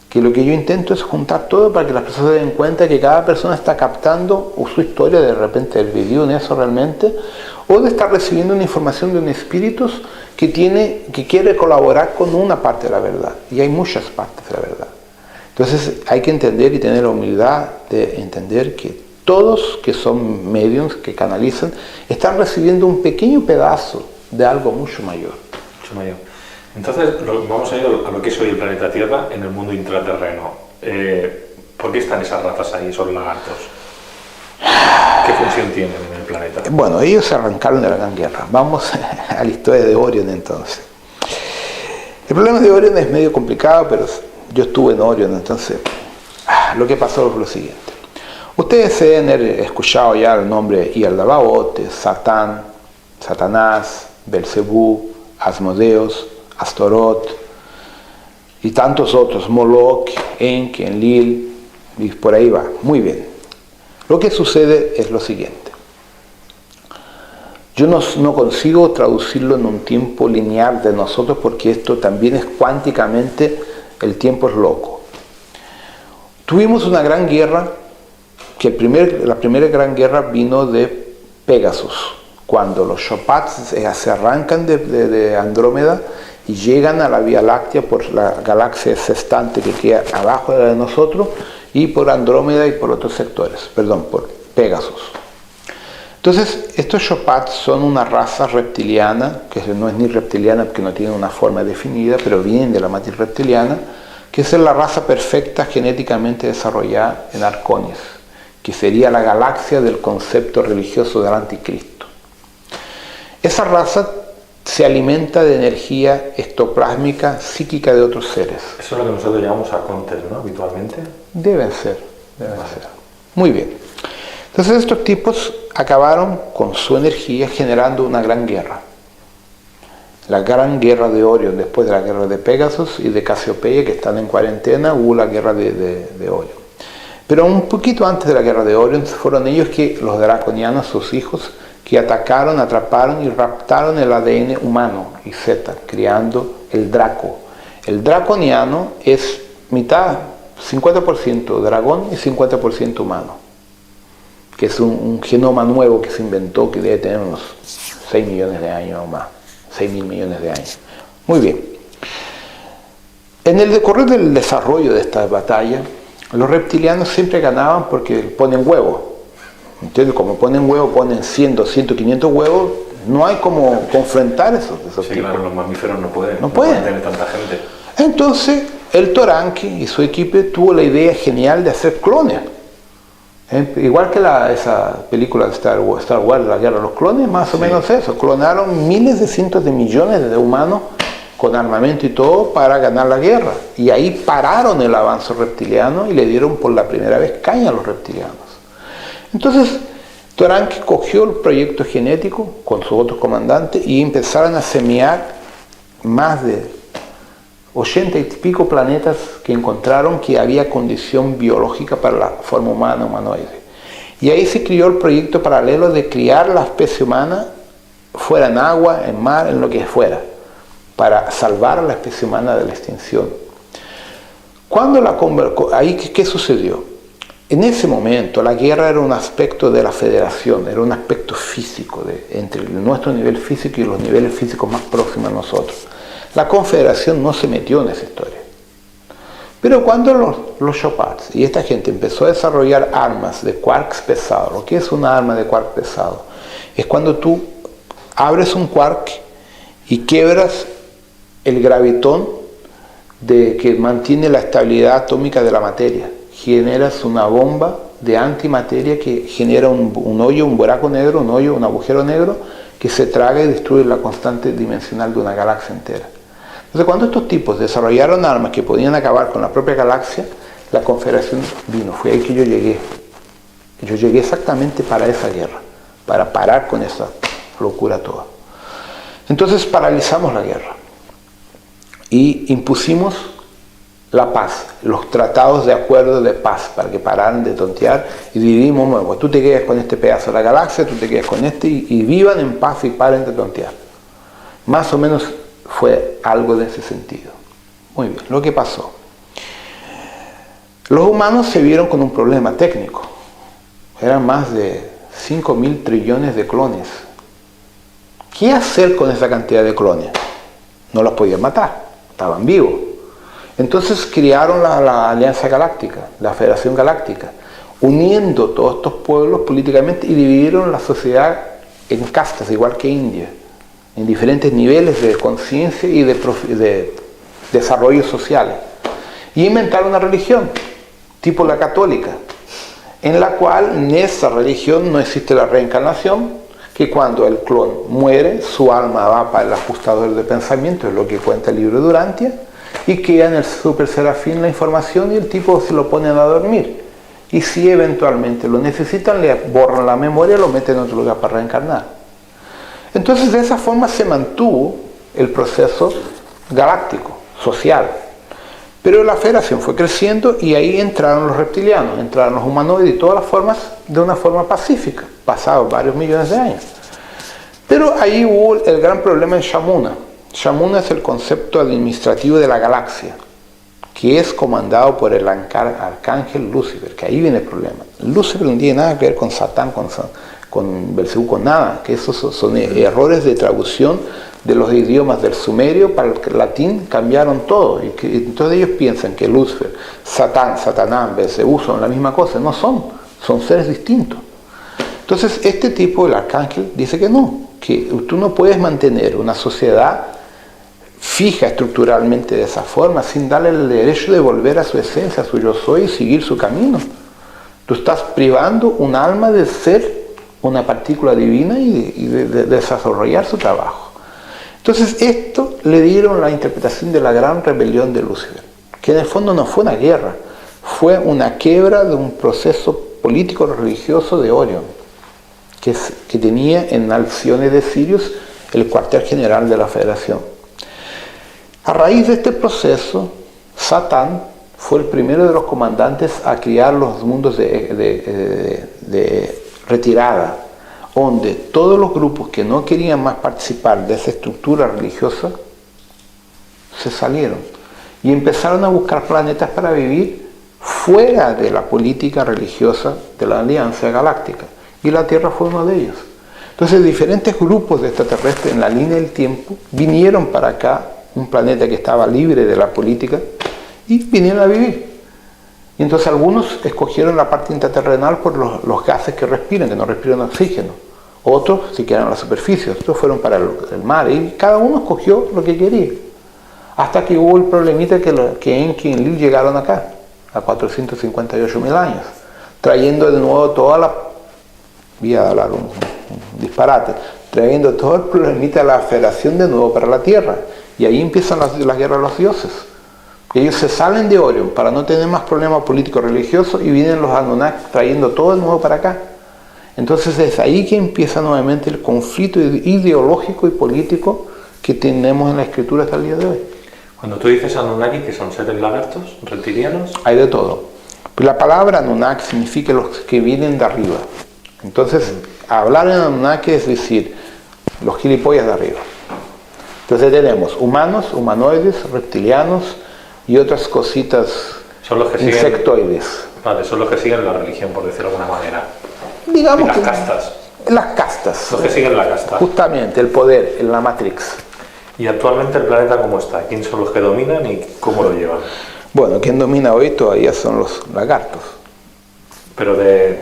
[SPEAKER 3] Que lo que yo intento es juntar todo para que las personas se den cuenta que cada persona está captando su historia, de repente el vivió en eso realmente, o de estar recibiendo una información de un espíritu que quiere colaborar con una parte de la verdad. Y hay muchas partes de la verdad. Entonces hay que entender y tener la humildad de entender que todos que son mediums, que canalizan, están recibiendo un pequeño pedazo de algo mucho mayor.
[SPEAKER 1] Mucho mayor. Entonces, vamos a ir a lo que es hoy el planeta Tierra en el mundo intraterreno. ¿Por qué están esas razas ahí, esos lagartos? ¿Qué función tienen en el planeta?
[SPEAKER 3] Bueno, ellos se arrancaron de la Gran Guerra. Vamos a la historia de Orión entonces. El problema de Orión es medio complicado, pero yo estuve en Orión, entonces lo que pasó fue lo siguiente. Ustedes deben haber escuchado ya el nombre Yaldabaoth, Satán, Satanás, Belcebú, Asmodeus, Astaroth y tantos otros, Moloch, Enki, Enlil, y por ahí va. Muy bien. Lo que sucede es lo siguiente. Yo no consigo traducirlo en un tiempo lineal de nosotros porque esto también es cuánticamente, el tiempo es loco. Tuvimos una gran guerra, que la primera gran guerra vino de Pegasus, cuando los Shopats se arrancan de Andrómeda y llegan a la Vía Láctea por la galaxia sextante que queda abajo de nosotros y por Andrómeda y por otros sectores, por Pegasus. Entonces, estos Shopats son una raza reptiliana, que no es ni reptiliana porque no tiene una forma definida, pero vienen de la matriz reptiliana, que es la raza perfecta genéticamente desarrollada en Arconis, que sería la galaxia del concepto religioso del anticristo. Esa raza se alimenta de energía ectoplásmica psíquica de otros seres.
[SPEAKER 1] Eso es lo que nosotros llamamos arcontes, ¿no? Habitualmente.
[SPEAKER 3] Deben ser. Muy bien. Entonces estos tipos acabaron con su energía generando una gran guerra. La gran guerra de Orion, después de la guerra de Pegasus y de Casiopeia, que están en cuarentena, hubo la guerra de Orion. Pero un poquito antes de la guerra de Orion fueron ellos los draconianos, sus hijos, que atacaron, atraparon y raptaron el ADN humano y Zeta, creando el Draco. El draconiano es mitad, 50% dragón y 50% humano, que es un genoma nuevo que se inventó, que debe tener unos 6 millones de años o más, 6.000 millones de años. Muy bien. En el decorrer del desarrollo de esta batalla, los reptilianos siempre ganaban porque ponen huevos. Entonces, como ponen huevos, ponen 100, 200, 500 huevos, no hay como confrontar esos
[SPEAKER 1] sí,
[SPEAKER 3] tipos.
[SPEAKER 1] Claro, los mamíferos no pueden tener tanta gente.
[SPEAKER 3] Entonces, el Toranki y su equipo tuvo la idea genial de hacer clones. Igual que esa película de Star Wars, La Guerra de los Clones, más o menos eso. Clonaron miles de cientos de millones de humanos con armamento y todo para ganar la guerra. Y ahí pararon el avance reptiliano y le dieron por la primera vez caña a los reptilianos. Entonces, Toranki cogió el proyecto genético con sus otros comandantes y empezaron a semear más de 80 y pico planetas que encontraron que había condición biológica para la forma humana humanoide. Y ahí se crió el proyecto paralelo de criar la especie humana fuera en agua, en mar, en lo que fuera, para salvar a la especie humana de la extinción. ¿Qué sucedió? En ese momento la guerra era un aspecto de la federación, era un aspecto físico, entre nuestro nivel físico y los niveles físicos más próximos a nosotros. La confederación no se metió en esa historia. Pero cuando los Shopats y esta gente empezó a desarrollar armas de quarks pesados, lo que es una arma de quark pesado, es cuando tú abres un quark y quiebras el gravitón que mantiene la estabilidad atómica de la materia. Generas una bomba de antimateria que genera un hoyo, un buraco negro, un agujero negro que se traga y destruye la constante dimensional de una galaxia entera. Entonces, cuando estos tipos desarrollaron armas que podían acabar con la propia galaxia, la Confederación vino. Fue ahí que yo llegué. Yo llegué exactamente para esa guerra, para parar con esa locura toda. Entonces paralizamos la guerra y impusimos la paz, los tratados de acuerdo de paz, para que pararan de tontear y dividimos, bueno, tú te quedas con este pedazo de la galaxia, tú te quedas con este y vivan en paz y paren de tontear. Más o menos fue algo de ese sentido. Muy bien, lo que pasó. Los humanos se vieron con un problema técnico. Eran más de 5.000 trillones de clones. ¿Qué hacer con esa cantidad de clones? No los podían matar, estaban vivos. Entonces crearon la Alianza Galáctica, la Federación Galáctica, uniendo todos estos pueblos políticamente y dividieron la sociedad en castas, igual que India, en diferentes niveles de conciencia y de desarrollo sociales. Y inventaron una religión, tipo la católica, en la cual en esa religión no existe la reencarnación, que cuando el clon muere, su alma va para el ajustador de pensamiento, es lo que cuenta el libro de Durantia, y queda en el super serafín la información y el tipo se lo ponen a dormir. Y si eventualmente lo necesitan, le borran la memoria y lo meten en otro lugar para reencarnar. Entonces de esa forma se mantuvo el proceso galáctico, social. Pero la federación fue creciendo y ahí entraron los reptilianos, entraron los humanoides y todas las formas de una forma pacífica, pasados varios millones de años. Pero ahí hubo el gran problema en Shamuna. Shamuna es el concepto administrativo de la galaxia, que es comandado por el arcángel Lucifer, que ahí viene el problema. Lucifer no tiene nada que ver con Satán, con Belcebú, con nada, que esos son errores de traducción de los idiomas del sumerio para el latín, cambiaron todo, y entonces ellos piensan que Lucifer, Satán, Satanás, Belcebú son la misma cosa. No son seres distintos. Entonces este tipo, el arcángel, dice que no, que tú no puedes mantener una sociedad fija estructuralmente de esa forma sin darle el derecho de volver a su esencia, a su yo soy, y seguir su camino. Tú estás privando un alma de ser una partícula divina y de desarrollar su trabajo. Entonces esto le dieron la interpretación de la gran rebelión de Lucifer, que en el fondo no fue una guerra, fue una quiebra de un proceso político religioso de Orión, que tenía en Alcione de Sirius el cuartel general de la Federación. A raíz de este proceso, Satán fue el primero de los comandantes a crear los mundos de retirada, donde todos los grupos que no querían más participar de esa estructura religiosa se salieron y empezaron a buscar planetas para vivir fuera de la política religiosa de la Alianza Galáctica, y la Tierra fue uno de ellos. Entonces diferentes grupos de extraterrestres en la línea del tiempo vinieron para acá, un planeta que estaba libre de la política, y vinieron a vivir. Y entonces algunos escogieron la parte intraterrenal por los gases que respiran, que no respiran oxígeno. Otros se quedaron en la superficie, otros fueron para el mar, y cada uno escogió lo que quería. Hasta que hubo el problemita que Enki y Enlil llegaron acá, a 458.000 años, trayendo de nuevo toda la... voy a hablar un disparate, trayendo todo el problemita de la federación de nuevo para la Tierra. Y ahí empiezan las guerras de los dioses. Ellos se salen de Orión para no tener más problemas políticos religiosos y vienen los Anunnaki trayendo todo de nuevo para acá. Entonces es ahí que empieza nuevamente el conflicto ideológico y político que tenemos en la escritura hasta el día de hoy.
[SPEAKER 1] Cuando tú dices Anunnaki, ¿que son seres lagartos, reptilianos?
[SPEAKER 3] Hay de todo. La palabra Anunnaki significa los que vienen de arriba. Entonces, hablar en Anunnaki es decir, los gilipollas de arriba. Entonces tenemos humanos, humanoides, reptilianos y otras cositas,
[SPEAKER 1] son los que
[SPEAKER 3] insectoides.
[SPEAKER 1] Vale, son los que siguen la religión, por decirlo de alguna manera.
[SPEAKER 3] Digamos
[SPEAKER 1] las castas.
[SPEAKER 3] Las castas.
[SPEAKER 1] Los que siguen la casta.
[SPEAKER 3] Justamente, el poder, en la Matrix.
[SPEAKER 1] ¿Y actualmente el planeta cómo está? ¿Quién son los que dominan y cómo lo llevan?
[SPEAKER 3] Bueno, quien domina hoy todavía son los lagartos.
[SPEAKER 1] Pero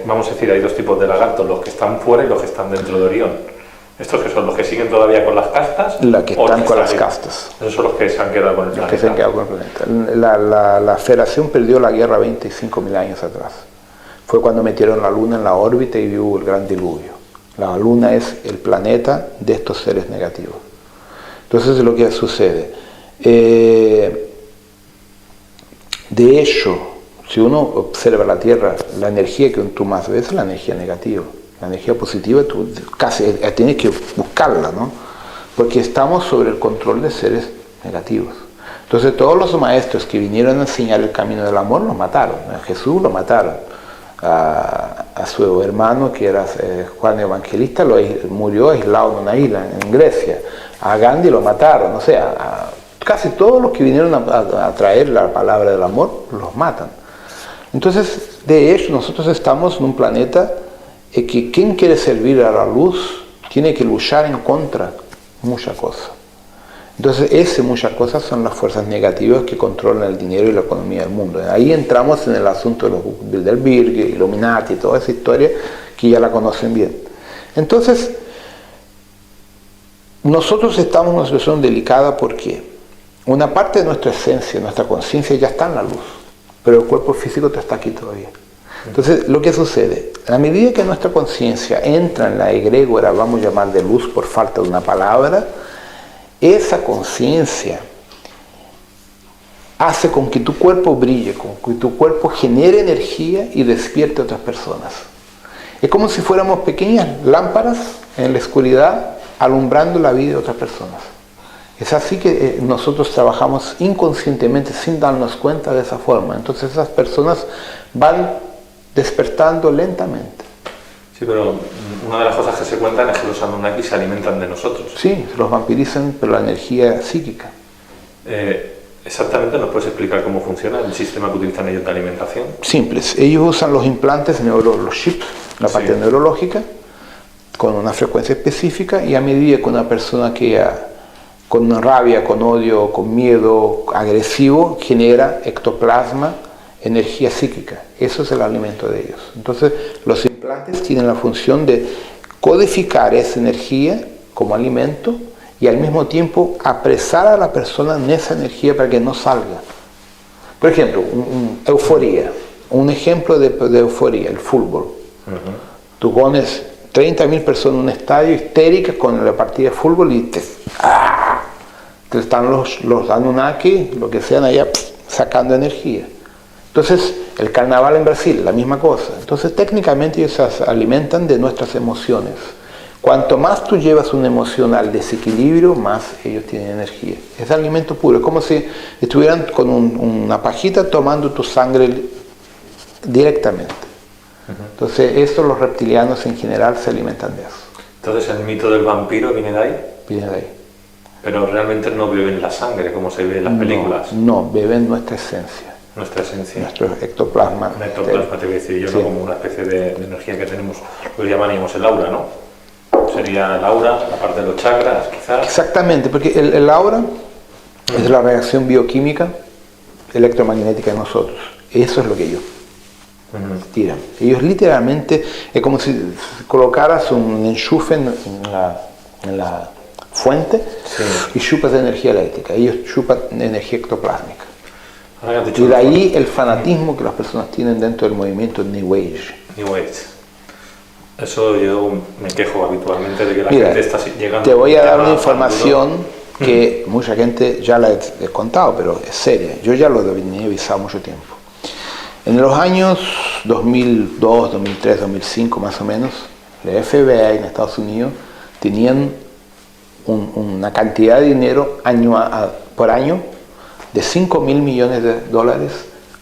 [SPEAKER 1] vamos a decir, hay dos tipos de lagartos, los que están fuera y los que están dentro de Orión. ¿Estos que son los que siguen todavía con las castas?
[SPEAKER 3] Los que están con las castas.
[SPEAKER 1] Esos son los que se han quedado con el planeta.
[SPEAKER 3] Los que se han quedado con el planeta. La Federación perdió la guerra 25.000 años atrás. Fue cuando metieron la Luna en la órbita y hubo el gran diluvio. La Luna es el planeta de estos seres negativos. Entonces, lo que sucede. De hecho, si uno observa la Tierra, la energía que tú más ves es la energía negativa. La energía positiva tú casi tienes que buscarla, ¿no? Porque estamos sobre el control de seres negativos. Entonces todos los maestros que vinieron a enseñar el camino del amor los mataron. A Jesús lo mataron. A su hermano que era Juan Evangelista murió aislado en una isla en Grecia. A Gandhi lo mataron. O sea, casi todos los que vinieron a traer la palabra del amor los matan. Entonces, de hecho, nosotros estamos en un planeta que quien quiere servir a la luz tiene que luchar en contra de muchas cosas. Entonces muchas cosas son las fuerzas negativas que controlan el dinero y la economía del mundo. Ahí entramos en el asunto de los Bilderberg, Illuminati y toda esa historia que ya la conocen bien. Entonces nosotros estamos en una situación delicada porque una parte de nuestra esencia, nuestra conciencia ya está en la luz, pero el cuerpo físico está aquí todavía. Entonces, lo que sucede, a medida que nuestra conciencia entra en la egrégora, vamos a llamar de luz por falta de una palabra, esa conciencia hace con que tu cuerpo brille, con que tu cuerpo genere energía y despierte a otras personas. Es como si fuéramos pequeñas lámparas en la oscuridad alumbrando la vida de otras personas. Es así que nosotros trabajamos inconscientemente sin darnos cuenta de esa forma. Entonces esas personas van despertando lentamente.
[SPEAKER 1] Sí, pero una de las cosas que se cuentan es que los Anunnaki se alimentan de nosotros.
[SPEAKER 3] Sí, los vampirizan por la energía psíquica.
[SPEAKER 1] Exactamente, ¿nos puedes explicar cómo funciona el sistema que utilizan ellos de alimentación?
[SPEAKER 3] Simples. Ellos usan los implantes, los chips, la parte neurológica, con una frecuencia específica, y a medida que una persona queda con rabia, con odio, con miedo, agresivo, genera ectoplasma, energía psíquica. Eso es el alimento de ellos. Entonces, los implantes tienen la función de codificar esa energía como alimento y al mismo tiempo apresar a la persona en esa energía para que no salga. Por ejemplo, euforia. Un ejemplo de euforia, el fútbol. Tú pones 30.000 personas en un estadio histéricas con la partida de fútbol y te están los Anunnaki, lo que sean allá, sacando energía. Entonces, el carnaval en Brasil, la misma cosa. Entonces, técnicamente ellos se alimentan de nuestras emociones. Cuanto más tú llevas una emoción al desequilibrio, más ellos tienen energía. Es alimento puro, es como si estuvieran con una pajita tomando tu sangre directamente. Entonces, los reptilianos en general se alimentan de eso.
[SPEAKER 1] Entonces, ¿el mito del vampiro viene de ahí?
[SPEAKER 3] Viene de ahí.
[SPEAKER 1] Pero realmente no beben la sangre, como se ve en las películas.
[SPEAKER 3] No, beben nuestra esencia.
[SPEAKER 1] Nuestra esencia.
[SPEAKER 3] Nuestro ectoplasma.
[SPEAKER 1] Un ectoplasma, te voy a decir yo, ¿no? Como una especie de energía que tenemos, lo llamaríamos el aura, ¿no? Sería el aura, la parte de los chakras, quizás.
[SPEAKER 3] Exactamente, porque el aura es la reacción bioquímica electromagnética de nosotros. Eso es lo que ellos tiran. Ellos literalmente, es como si colocaras un enchufe en la fuente y chupas energía eléctrica. Ellos chupan energía ectoplásmica. Y de ahí el fanatismo que las personas tienen dentro del movimiento New Age.
[SPEAKER 1] New Age. Eso yo me quejo habitualmente de que la gente está llegando.
[SPEAKER 3] Te voy a dar una información que mucha gente ya la he contado, pero es seria. Yo ya lo he avisado mucho tiempo. En los años 2002, 2003, 2005 más o menos, la FBI en Estados Unidos tenían una cantidad de dinero por año de $5.000 millones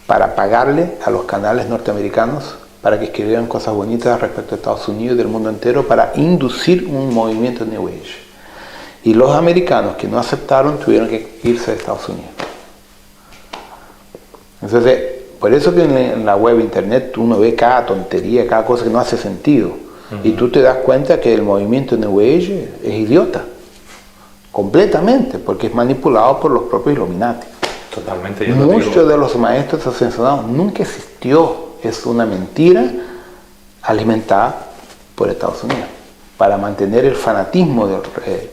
[SPEAKER 3] para pagarle a los canales norteamericanos para que escribieran cosas bonitas respecto a Estados Unidos y del mundo entero para inducir un movimiento New Age. Y los americanos que no aceptaron tuvieron que irse de Estados Unidos. Entonces, por eso que en la web internet uno ve cada tontería, cada cosa que no hace sentido. Y tú te das cuenta que el movimiento New Age es idiota. Completamente, porque es manipulado por los propios Illuminati.
[SPEAKER 1] Totalmente.
[SPEAKER 3] Muchos de los maestros ascensionados nunca existió. Es una mentira alimentada por Estados Unidos para mantener el fanatismo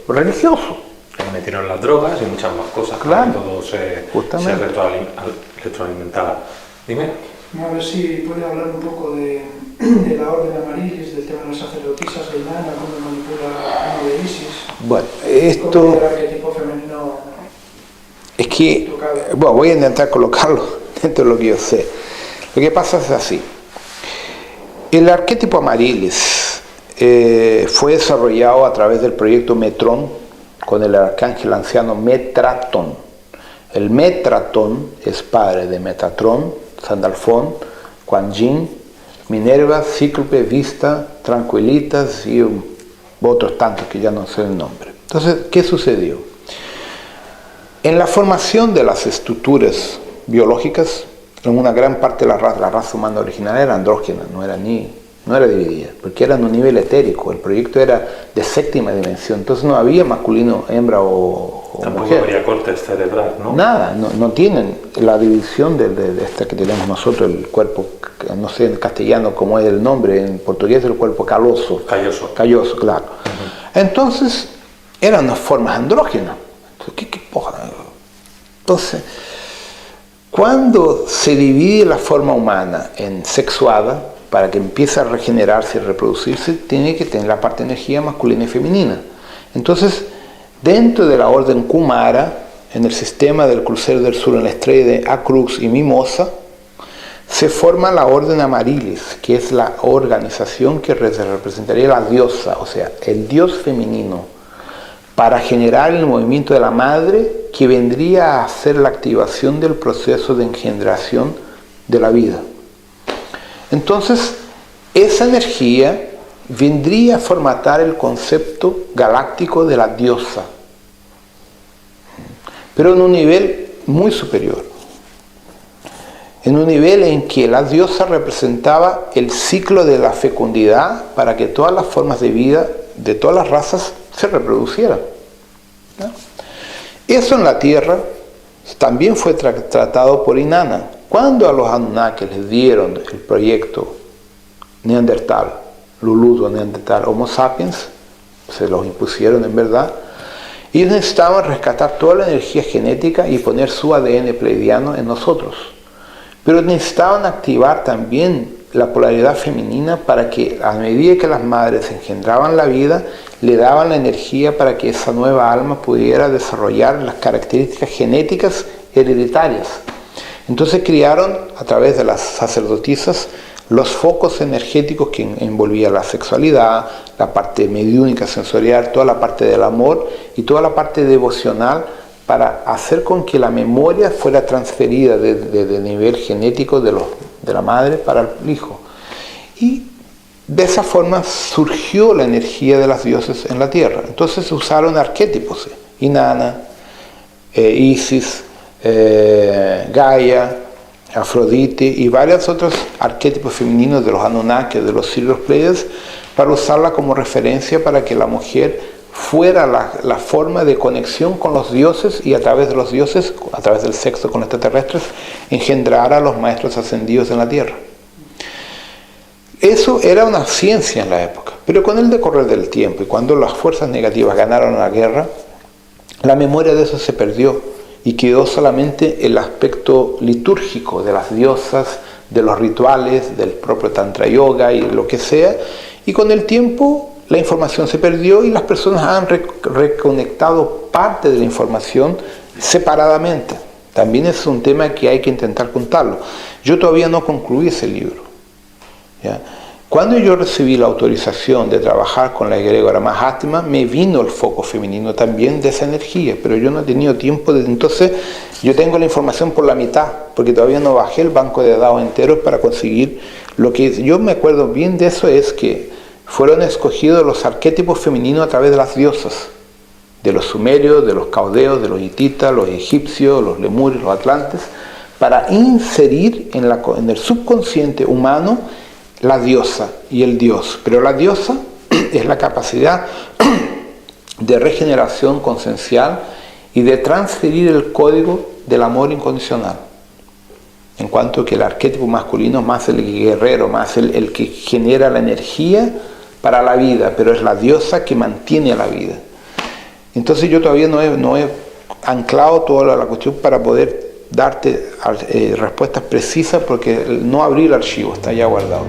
[SPEAKER 3] religioso.
[SPEAKER 1] Le metieron las drogas y muchas más cosas.
[SPEAKER 3] Claro.
[SPEAKER 1] Todo se retroalimentaba. Dime.
[SPEAKER 4] A ver si puede hablar un poco de la orden Amarilis, del tema de las sacerdotisas de Inanna, cómo manipula a uno de Isis.
[SPEAKER 3] Bueno, esto
[SPEAKER 4] el arquetipo femenino
[SPEAKER 3] es que, bueno, voy a intentar colocarlo dentro de lo que yo sé. Lo que pasa es así. El arquetipo Amarilis fue desarrollado a través del proyecto Metrón con el arcángel anciano Metratón. El Metratón es padre de Metatrón, Sandalfón, Kuan Yin, Minerva, Cíclope, Vista, Tranquilitas y otros tantos que ya no sé el nombre. Entonces, ¿qué sucedió? En la formación de las estructuras biológicas, en una gran parte de la raza humana original era andrógena, no era dividida, porque era en un nivel etérico, el proyecto era de séptima dimensión, entonces no había masculino, hembra o
[SPEAKER 1] tampoco
[SPEAKER 3] mujer.
[SPEAKER 1] habría corte cerebral, ¿no?
[SPEAKER 3] Nada, no tienen la división de esta que tenemos nosotros, el cuerpo, no sé en castellano cómo es el nombre, en portugués el cuerpo calloso, claro. Entonces eran unas formas andrógenas. Entonces, cuando se divide la forma humana en sexuada, para que empiece a regenerarse y reproducirse, tiene que tener la parte de energía masculina y femenina. Entonces, dentro de la orden Kumara, en el sistema del crucero del sur, en la estrella de Acrux y Mimosa, se forma la orden Amarilis, que es la organización que representaría la diosa, o sea, el dios femenino, para generar el movimiento de la madre que vendría a hacer la activación del proceso de engendración de la vida. Entonces, esa energía vendría a formatar el concepto galáctico de la diosa, pero en un nivel muy superior, en un nivel en que la diosa representaba el ciclo de la fecundidad para que todas las formas de vida de todas las razas se reproducieran, ¿no? Eso en la Tierra también fue tratado por Inanna. Cuando a los Anunnakis les dieron el proyecto Neandertal, Luluto Neandertal, Homo sapiens, se los impusieron en verdad, ellos necesitaban rescatar toda la energía genética y poner su ADN pleiadiano en nosotros. Pero necesitaban activar también la polaridad femenina para que a medida que las madres engendraban la vida, le daban la energía para que esa nueva alma pudiera desarrollar las características genéticas hereditarias. Entonces crearon, a través de las sacerdotisas, los focos energéticos que envolvían la sexualidad, la parte mediúnica sensorial, toda la parte del amor y toda la parte devocional, para hacer con que la memoria fuera transferida de nivel genético de la madre para el hijo. Y de esa forma surgió la energía de las dioses en la tierra. Entonces se usaron arquetipos, Inanna, Isis, Gaia, Afrodite y varios otros arquetipos femeninos de los Anunnaki, de los Sirius Pleiades, para usarla como referencia para que la mujer fuera la forma de conexión con los dioses y a través de los dioses, a través del sexo con extraterrestres, engendrar a los maestros ascendidos en la tierra. Eso era una ciencia en la época, pero con el decorrer del tiempo y cuando las fuerzas negativas ganaron la guerra, la memoria de eso se perdió y quedó solamente el aspecto litúrgico de las diosas, de los rituales, del propio Tantra Yoga y lo que sea, y con el tiempo la información se perdió y las personas han reconectado parte de la información separadamente. También es un tema que hay que intentar contarlo. Yo todavía no concluí ese libro, ¿ya? Cuando yo recibí la autorización de trabajar con la egregora Mahatma, me vino el foco femenino también de esa energía, pero yo no he tenido tiempo entonces yo tengo la información por la mitad, porque todavía no bajé el banco de datos enteros para conseguir lo que yo me acuerdo bien de eso es que fueron escogidos los arquetipos femeninos a través de las diosas, de los sumerios, de los caudeos, de los hititas, los egipcios, los lemurios, los atlantes, para inserir en el subconsciente humano la diosa y el dios. Pero la diosa es la capacidad de regeneración consciencial y de transferir el código del amor incondicional. En cuanto que el arquetipo masculino es más el guerrero, más el que genera la energía para la vida, pero es la diosa que mantiene la vida. Entonces yo todavía no he anclado toda la cuestión para poder darte respuestas precisas porque no abrí el archivo, está ya guardado.